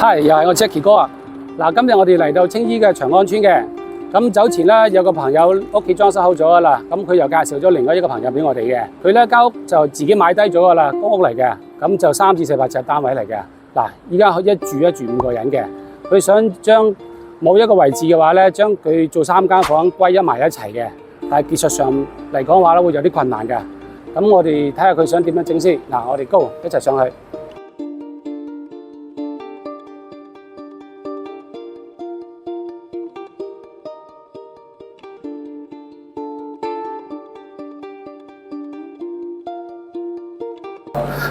係，又係我 Jackie 哥啊！嗱，今日我哋嚟到青衣嘅長安村嘅，咁走前咧有個朋友屋企裝修好咗噶啦，咁佢又介紹咗另外一個朋友俾我哋嘅，佢咧間屋就自己買低咗噶啦，公屋嚟嘅，咁就3至4百尺單位嚟嘅。嗱，依家一住5個人嘅，佢想將某一個位置嘅話咧，將佢做3間房歸一埋一齊嘅，但係技術上嚟講話咧會有啲困難嘅。咁我哋睇下佢想點樣整先。嗱，我哋 go 一齊上去。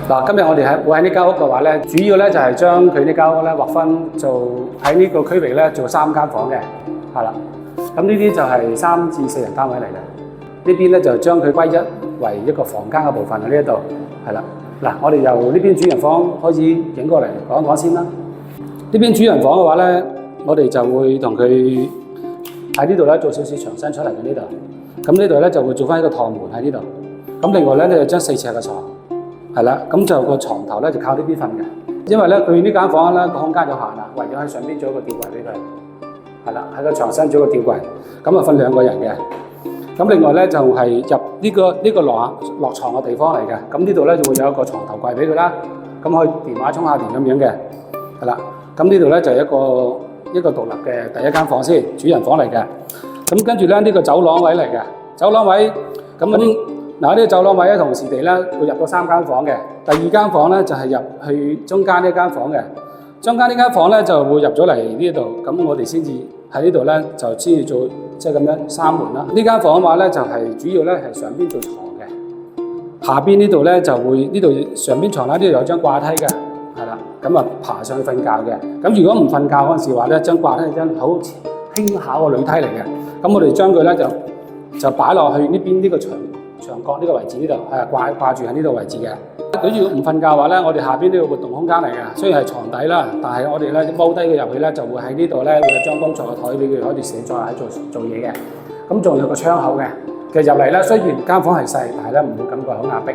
嗱，今日我哋會喺呢間屋嘅話咧，主要咧就係將佢呢間屋咧劃分做喺呢個區域咧做3間房嘅，係啦。咁呢啲就係3至4人單位嚟嘅。呢邊咧就將佢歸一為一個房間嘅部分喺呢一度，係啦。嗱，我哋由呢邊主人房開始影過嚟講一講先啦。呢邊主人房嘅話咧，我哋就會同佢喺呢度咧做少少牆身出嚟嘅呢度。咁呢度咧就會做翻一個趟門喺呢度。咁另外咧，你就將4尺嘅床。係啦，咁就個床頭咧就靠呢邊瞓嘅，因為咧佢呢間房咧個空間有限啊，唯有喺上邊做一個吊櫃俾佢。係啦，喺個床身做個吊櫃，咁啊瞓2個人嘅。咁另外咧就係入呢個落床嘅地方嚟嘅。咁呢度咧就會有一個床頭櫃俾佢啦，咁可以電話充下電咁樣嘅。係啦，咁呢度咧就係一個獨立嘅第1間房先，主人房嚟嘅。咁跟住咧呢個走廊位嚟嘅，走廊位咁。嗱，呢個走廊位咧，同時地咧會入到3間房嘅。第2間房咧就係入去中間呢間房嘅。中間呢間房咧就會入咗嚟呢度，咁我哋先至喺呢度咧就先至做即係咁樣閂門啦。呢間房嘅話咧就係主要咧係上邊做床嘅，下邊呢度咧就會呢度上邊床啦，呢度有張掛梯嘅，係啦，咁啊爬上去瞓覺嘅。咁如果唔瞓覺嗰陣時話咧，張掛梯係張好輕巧嘅鋁梯嚟嘅。咁我哋將佢咧就擺落去呢邊呢個牆角呢個位置呢度，係掛住喺呢度位置嘅。如果唔瞓覺嘅話咧，我哋下邊都有活動空間嚟嘅，雖然係床底啦，但係我哋咧踎低佢入去咧，就會喺呢度咧會有張工作嘅台俾佢可以寫作喺做嘢嘅。咁仲有個窗口嘅，其實入嚟咧雖然間房係細，但係咧唔會感覺好壓迫。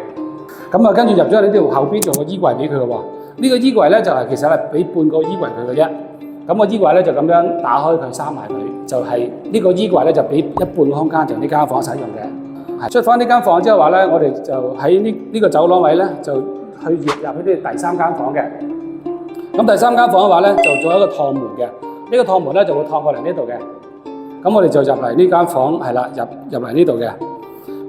咁啊，跟住入咗呢度後邊仲有個衣櫃俾佢嘅喎。呢個衣櫃咧就係其實係俾半個衣櫃佢嘅啫。咁個衣櫃咧就咁樣打開佢閂埋佢，就係呢個衣櫃咧就俾一半嘅空間就呢間房使用嘅。出翻呢間房之後話咧，我哋就喺呢個走廊位咧，就去入去呢第3間房嘅。咁第3間房嘅話咧，就做一個趟門嘅。呢個趟門咧就會趟過嚟呢度嘅。咁我哋就入嚟呢間房係啦，入嚟呢度嘅。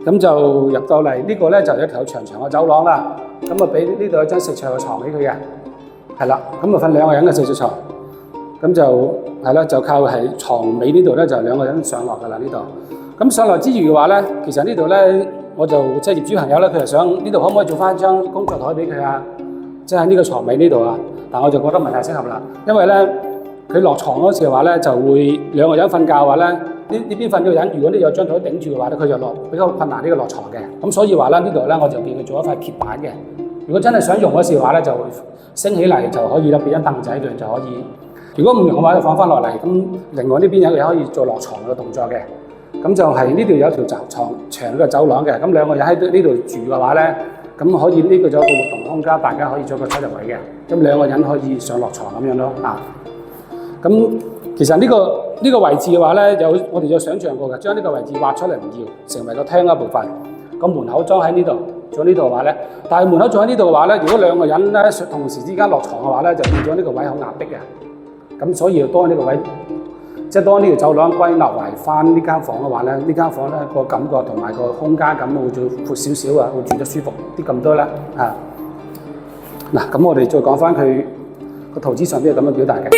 咁就入到嚟呢個咧就有一條長長嘅走廊啦。咁啊俾呢度有張4尺嘅床俾佢嘅，係啦。咁啊瞓2個人嘅4尺床。咁就係啦，就靠係床尾呢度咧就2個人上落㗎啦呢度。咁上來之餘嘅話咧，其實呢度咧，我就即係業主朋友咧，佢就想呢度可唔可以做翻張工作台俾佢啊？即係呢個床尾呢度啊。但我就覺得唔係太適合啦，因為咧佢落床嗰時嘅話咧，就會2個人瞓覺嘅話咧，呢邊瞓咗個人，如果呢有張台頂住嘅話咧，佢就比較困難呢個落床嘅。咁所以話咧呢度咧，我就叫佢做一塊鐵板嘅。如果真係想用嗰時嘅話咧，就會升起嚟就可以啦，變張凳仔咁就可以。如果唔用嘅話，就放翻落嚟。咁另外呢邊有你可以做落床嘅動作嘅。咁就係呢度有條長嘅走廊嘅，咁2個人喺呢度住嘅話咧，咁可以呢個就有一個活動空間，大家可以做個出入位嘅，咁2個人可以上落床咁樣咯。咁其實呢個位置嘅話咧，我哋有想象過嘅，將呢個位置挖出嚟唔要，成為個廳一部分。咁門口裝喺呢度，做呢度嘅話咧，但係門口裝喺呢度嘅話咧，如果2個人咧同時之間落床嘅話咧，就變咗呢個位好壓迫嘅。咁所以要多呢個位。即係當呢條走廊歸納為翻呢間房嘅話咧，呢間房咧個感覺同埋個空間感會做闊少少啊，會住得舒服啲咁多啦。嗱，咁我哋再講翻佢個圖紙上邊係咁樣表達嘅。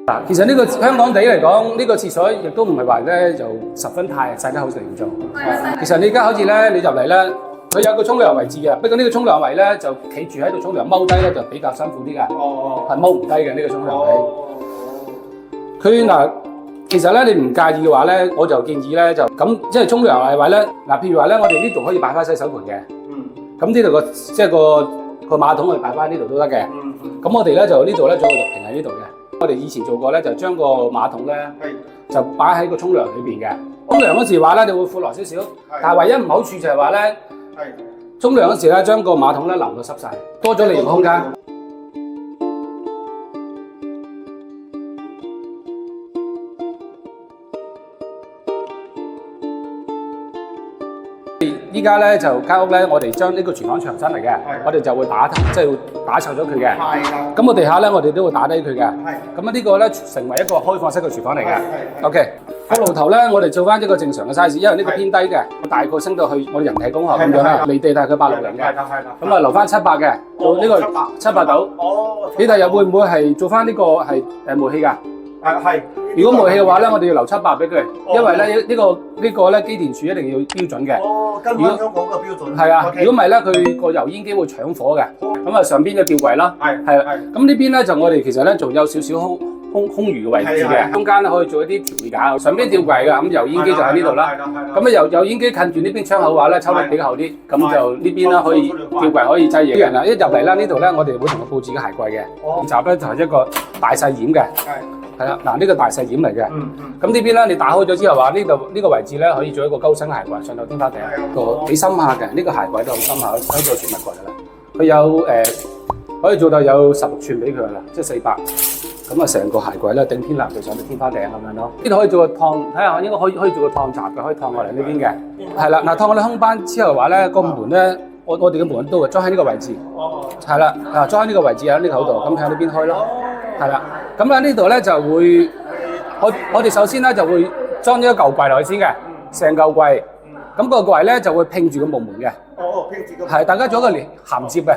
嗱，其實呢個香港地嚟講，呢個廁所亦都唔係話咧就十分太細得好成做。其實你而家好似咧，你入嚟咧。佢有個沖涼位置嘅，不過呢個沖涼位咧就企住喺度沖涼，踎低咧就比較辛苦啲㗎。係踎唔低嘅呢個沖涼位。佢嗱，其實咧你唔介意嘅話咧，我就建議咧就咁，即係沖涼係話咧嗱，譬如話咧，我哋呢度可以擺翻洗手盆嘅。咁呢度即係個馬桶我哋擺翻呢度都得嘅。咁我哋咧就呢度咧做個浴瓶喺呢度嘅。我哋以前做過咧，就將個馬桶咧就擺喺個沖涼裏邊嘅。沖涼嗰時話咧，你會闊落少少，但係唯一唔好處就係話咧。沖涼嗰時咧，將個馬桶咧淋到濕晒，多咗利用空間。依家咧就間屋咧，我哋將呢個廚房牆身嚟嘅，我哋就會即係會打臭咗佢嘅。咁個地下咧，我哋都會打低佢嘅。咁啊呢個咧成為一個開放式嘅廚房嚟嘅。OK， 個爐頭咧，我哋做翻一個正常嘅 size， 因為呢個偏低嘅，大概升到去我哋人體工學咁樣啦，離地大概860嘅。咁啊留翻700嘅，做呢個700度。你第日會唔會係做翻呢個係煤氣㗎？係。如果煤氣嘅話咧，我哋要留700俾佢，因為咧呢個咧機電署一定要標準嘅。跟翻香港嘅標準。係啊，如果唔係咧，佢個油煙機會搶火嘅。咁啊上邊嘅吊櫃啦，係啦。咁呢邊咧就我哋其實咧仲有少少空餘嘅位置嘅，中間咧可以做一啲調理架。上邊吊櫃嘅，咁油煙機就喺呢度啦。咁啊油煙機近住呢邊窗口嘅話咧，抽得比較厚啲，咁就呢邊咧可以吊櫃可以擠嘢。啲人啊一入嚟啦，呢度咧我哋會同佢佈置嘅鞋櫃嘅。集咧就係一個大細掩嘅。係啦，嗱呢個大細掩嚟嘅。咁呢邊咧，你打開咗之後話呢度呢個位置咧，可以做一個高身鞋櫃上到天花頂，個幾深下嘅。呢個鞋櫃都好深下，可以做儲物櫃噶啦。佢有可以做到有16寸俾佢啦，即係400。咁啊，成個鞋櫃咧頂天立地上到天花頂咁樣咯。呢度可以做個燙，睇下應該可以做個燙閘嘅，可以燙過嚟呢邊嘅。係啦，嗱燙我哋空班之後嘅話咧，個門咧，我哋嘅門都會裝喺呢個位置。係啦，裝喺呢個位置喺呢個口度，咁喺呢邊開咯。係啦，咁喺呢度咧就會，我哋首先咧就會裝咗一嚿櫃落去先嘅，成嚿櫃。咁個櫃咧就會拼住個木門嘅。拼住個。係，大家做一個銜接嘅，